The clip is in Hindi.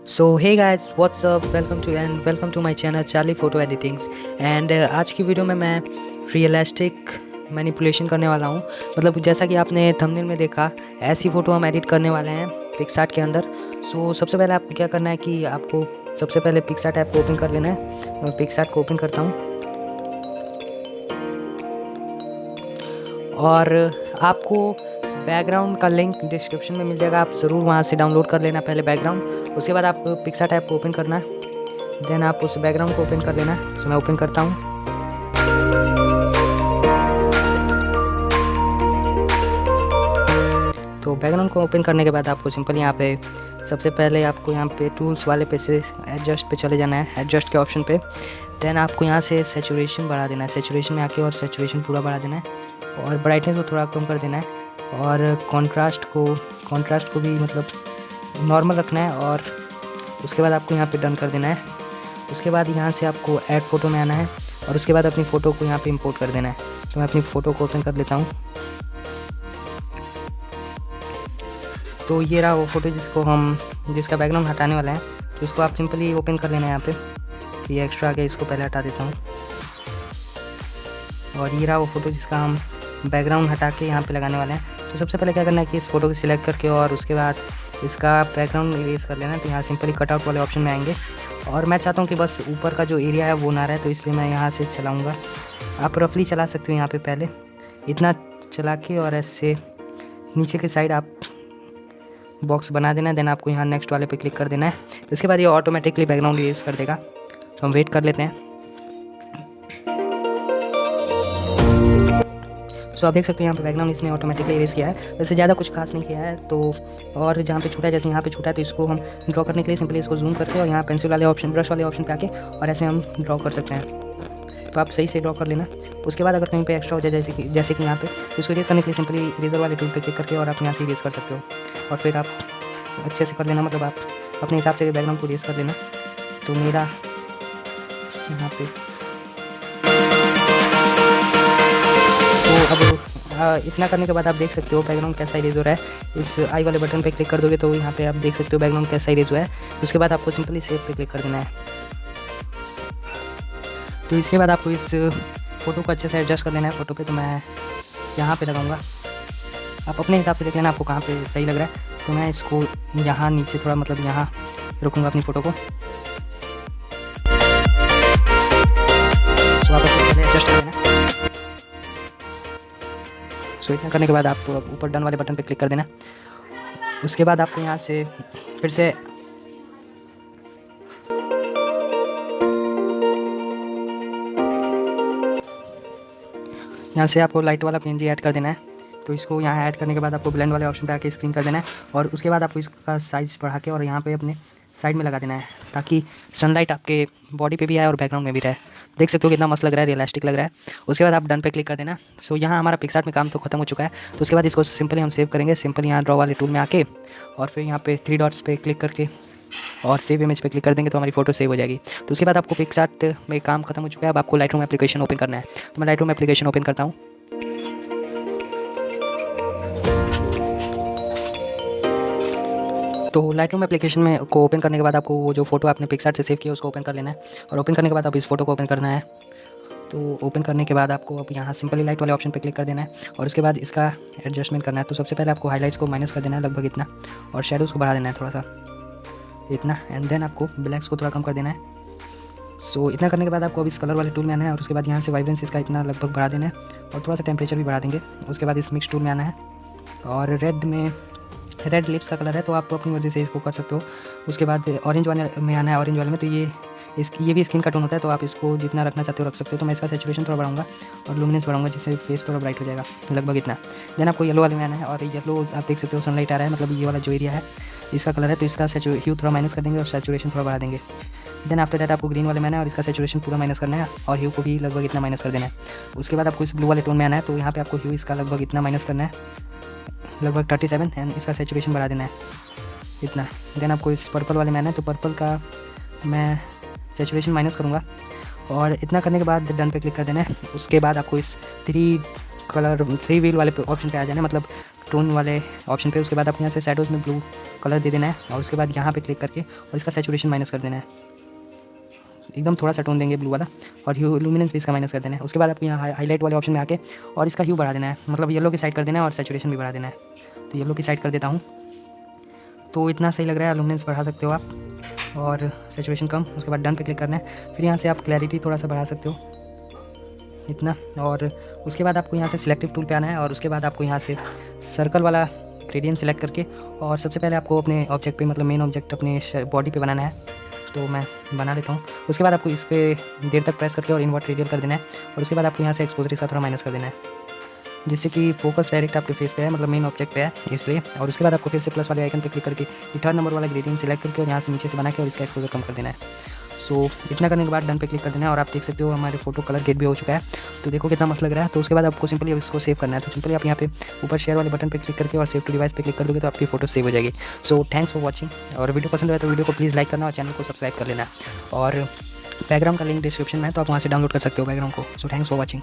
So hey guys what's up, welcome to my channel Charlie photo editings. And आज की वीडियो में मैं रियलिस्टिक मैनिपुलेशन करने वाला हूँ। मतलब जैसा कि आपने थंबनेल में देखा, ऐसी फ़ोटो हम एडिट करने वाले हैं पिक्सार्ट के अंदर। सो सबसे पहले आपको क्या करना है कि आपको सबसे पहले पिक्सार्ट ऐप को ओपन कर लेना है। मैं पिक्सार्ट को ओपन करता हूँ और आपको बैकग्राउंड का लिंक डिस्क्रिप्शन में मिल जाएगा, आप ज़रूर वहाँ से डाउनलोड कर लेना पहले बैकग्राउंड। उसके बाद आपको पिक्सार्ट ऐप को ओपन करना है, देन आप उस बैकग्राउंड को ओपन कर लेना है। तो मैं ओपन करता हूँ। तो बैकग्राउंड को ओपन करने के बाद आपको सिंपल यहाँ पे सबसे पहले आपको यहाँ पे टूल्स वाले पे से एडजस्ट पे चले जाना है, एडजस्ट के ऑप्शन पे। देन आपको यहाँ से सैचुरेशन बढ़ा देना है, सैचुरेशन में आके और सैचुरेशन पूरा बढ़ा देना है और ब्राइटनेस को थोड़ा कम कर देना है और कॉन्ट्रास्ट को भी मतलब नॉर्मल रखना है। और उसके बाद आपको यहाँ पे डन कर देना है। उसके बाद यहाँ से आपको ऐड फ़ोटो में आना है और उसके बाद अपनी फ़ोटो को यहाँ पे इंपोर्ट कर देना है। तो मैं अपनी फ़ोटो को ओपन कर लेता हूँ। तो ये रहा वो फ़ोटो जिसका बैकग्राउंड हटाने वाला है। तो इसको आप सिंपली ओपन कर लेना है। यहाँ पे ये एक्स्ट्रा आ गया, इसको पहले हटा देता हूँ। और ये रहा वो फ़ोटो जिसका हम बैकग्राउंड हटा के यहाँ पे लगाने वाले हैं। तो सबसे पहले क्या करना है कि इस फ़ोटो को सिलेक्ट करके और उसके बाद इसका बैकग्राउंड इरेज कर लेना है। तो यहाँ सिंपली कटआउट वाले ऑप्शन में आएंगे और मैं चाहता हूँ कि बस ऊपर का जो एरिया है वो ना रहे, तो इसलिए मैं यहाँ से चलाऊँगा। आप रफली चला सकते हो यहाँ पे पहले इतना चला के और ऐसे नीचे के साइड आप बॉक्स बना देना है। देन आपको यहाँ नेक्स्ट वाले पे क्लिक कर देना है। इसके बाद ये ऑटोमेटिकली बैकग्राउंड इरेज कर देगा। तो हम वेट कर लेते हैं। सो आप देख सकते हैं यहाँ पे बैकग्राउंड इसने ऑटोमेटिकली इरेज किया है। वैसे ज़्यादा कुछ खास नहीं किया है। तो और जहाँ पे छूटा है, जैसे यहाँ पे छूटा है, तो इसको हम ड्रॉ करने के लिए सिंपली इसको जूम करके और यहाँ पेंसिल वाले ऑप्शन, ब्रश वाले ऑप्शन पे आके और ऐसे हम ड्रॉ कर सकते हैं। तो आप सही से ड्रॉ कर लेना। उसके बाद अगर कहीं पे एक्स्ट्रा हो जाए, जैसे कि यहाँ पे, तो इसको इरेज करने के लिए सिंपली इरेजर वाले टूल पे क्लिक करके और आप यहाँ से इरेज कर सकते हो। और फिर आप अच्छे से कर लेना, मतलब आप अपने हिसाब से बैकग्राउंड को इरेज कर लेना। तो मेरा यहाँ पे तो अब इतना करने के बाद आप देख सकते हो बैकग्राउंड कैसा इरेज हो रहा है। इस आई वाले बटन पे क्लिक कर दोगे तो यहाँ पे आप देख सकते हो बैकग्राउंड कैसा इरेज हुआ है। उसके बाद आपको सिंपली सेव पे क्लिक कर देना है। तो इसके बाद आपको इस फ़ोटो को अच्छे से एडजस्ट कर लेना है फ़ोटो पे। तो मैं यहाँ पे लगाऊंगा, आप अपने हिसाब से देख लेना आपको कहाँ पे सही लग रहा है। तो मैं इसको यहाँ नीचे थोड़ा मतलब यहाँ रखूँगा अपनी फ़ोटो को। तो आप पहले एडजस्ट कर लेना। सो इतना करने के बाद आपको ऊपर डन वाले बटन पे क्लिक कर देना। उसके बाद आपको यहाँ से फिर से आपको लाइट वाला पीएनजी ऐड कर देना है। तो इसको यहाँ ऐड करने के बाद आपको ब्लेंड वाले ऑप्शन पे आके स्क्रीन कर देना है और उसके बाद आपको इसका साइज़ बढ़ा के और यहाँ पे अपने साइड में लगा देना है, ताकि सनलाइट आपके बॉडी पे भी आए और बैकग्राउंड में भी रहे। देख सकते हो कितना मस्त लग रहा है, रियलिस्टिक लग रहा है। उसके बाद आप डन पे क्लिक कर देना। सो यहाँ हमारा पिक्सार्ट में काम तो खत्म हो चुका है। तो उसके बाद इसको सिंपली हम सेव करेंगे, सिंपल यहाँ ड्रॉ वाले टूल में आके और फिर यहाँ पे 3 डॉट्स पे क्लिक करके और सेव इमेज पे क्लिक कर देंगे तो हमारी फ़ोटो सेव हो जाएगी। तो उसके बाद आपको पिक्सार्ट में काम खत्म हो चुका है। अब आपको लाइटरूम एप्लीकेशन ओपन करना है। तो मैं लाइटरूम एप्लीकेशन ओपन करता हूँ। तो लाइटरूम एप्लीकेशन में को ओपन करने के बाद आपको वो जो फोटो आपने पिक्सार्ट से सेव किया उसको ओपन कर लेना है और ओपन करने के बाद आप इस फोटो को ओपन करना है। तो ओपन करने के बाद आपको अब यहाँ सिंपली लाइट वाले ऑप्शन पे क्लिक कर देना है और उसके बाद इसका एडजस्टमेंट करना है। तो सबसे पहले आपको हाइलाइट्स को माइनस कर देना है लगभग इतना और शेडोज़ को बढ़ा देना है थोड़ा सा इतना, एंड देन आपको ब्लैक्स को थोड़ा कम कर देना है। सो इतना करने के बाद आपको अब इस कलर वाले टूल में आना है और उसके बाद यहाँ से वाइब्रेंस इसका इतना लगभग बढ़ा देना है और थोड़ा सा टेम्परेचर भी बढ़ा देंगे। उसके बाद इस मिक्स टूल में आना है और रेड लिप्स का कलर है तो आप अपनी मर्ज़ी से इसको कर सकते हो। उसके बाद ऑरेंज वाले में आना है, ऑरेंज वाले में तो ये भी स्किन का टोन होता है, तो आप इसको जितना रखना चाहते हो रख सकते हो। तो मैं इसका सैचुरेशन थोड़ा बढ़ाऊंगा और लुमिनेंस बढ़ाऊंगा जिससे फेस थोड़ा ब्राइट हो जाएगा, लगभग इतना। देन आपको येलो वाले में आना है और येलो आप देख सकते हो सनलाइट आ रहा है, मतलब ये वाला जो एरिया है इसका कलर है, तो इसका ह्यू थोड़ा माइनस कर देंगे और सैचुरेशन थोड़ा बढ़ा देंगे। देन आफ्टर दैट आपको ग्रीन वाले में आना है और इसका सैचुरेशन पूरा माइनस करना है और ह्यू को भी लगभग इतना माइनस कर देना है। उसके बाद आपको इस ब्लू वाले टोन में आना है, तो यहाँ पे आपको ह्यू इसका लगभग इतना माइनस करना है, लगभग 37, एंड इसका सैचुरेशन बढ़ा देना है इतना। देन आपको इस पर्पल वाले में आना है, तो पर्पल का मैं सैचुरेशन माइनस करूँगा और इतना करने के बाद डन पे क्लिक कर देना है। उसके बाद आपको इस 3 व्हील वाले ऑप्शन पे आ जाना है, मतलब टोन वाले ऑप्शन पे। उसके बाद आपको यहाँ से शैडोज़ में ब्लू कलर दे देना है और उसके बाद यहाँ पे क्लिक करके और इसका सैचुरेशन माइनस कर देना है, एकदम थोड़ा सा टोन देंगे ब्लू वाला, और ह्यू लुमिनेंस भी इसका माइनस कर देना है। उसके बाद आपको यहाँ हाईलाइट वाले ऑप्शन में आके और इसका ह्यू बढ़ा देना है, मतलब येलो की साइड कर देना है और सैचुरेशन भी बढ़ा देना है। तो येलो की साइड कर देता हूँ, तो इतना सही लग रहा है। लुमिनेंस बढ़ा सकते हो आप और सैचुरेशन कम। उसके बाद डन पे क्लिक करना है, फिर यहाँ से आप क्लैरिटी थोड़ा सा बढ़ा सकते हो इतना, और उसके बाद आपको यहाँ से सिलेक्टिव टूल पे आना है और उसके बाद आपको यहाँ से सर्कल वाला ग्रेडियंट सेलेक्ट करके और सबसे पहले आपको अपने ऑब्जेक्ट पे, मतलब मेन ऑब्जेक्ट अपने बॉडी पे बनाना है, तो मैं बना लेता हूँ। उसके बाद आपको इस पर देर तक प्रेस करके और इन्वर्ट रेडियल कर देना है और उसके बाद आपको यहाँ से एक्सपोजर का थोड़ा माइनस कर देना है, जिससे कि फोकस डायरेक्ट आपके फेस पे है, मतलब मेन ऑब्जेक्ट पे है इसलिए। और उसके बाद आपको फिर से प्लस वाले आइकन पे क्लिक करके थर्ड नंबर वाला ग्रेडियंट सेलेक्ट करके और यहाँ से नीचे से बना के और इसका एक्सपोजर कम कर देना है। सो इतना करने के बाद डन पे क्लिक कर देना है और आप देख सकते हो हमारे फोटो कलर गेट भी हो चुका है। तो देखो कितना मस्त लग रहा है। तो उसके बाद आपको सिंपली इसको सेव करना है, तो सिंपली आप यहाँ पे ऊपर शेयर वाले बटन पे क्लिक करके और सेव टू डिवाइस पे क्लिक कर दोगे तो आपकी फोटो सेव हो जाएगी। सो थैंक्स फॉर वॉचिंग, और वीडियो पसंद आए तो वीडियो को प्लीज़ लाइक करना और चैनल को सब्सक्राइब कर लेना, और बैकग्राउंड का लिंक डिस्क्रिप्शन में है तो आप वहाँ से डाउनलोड कर सकते हो बैकग्राउंड को। So thanks for watching.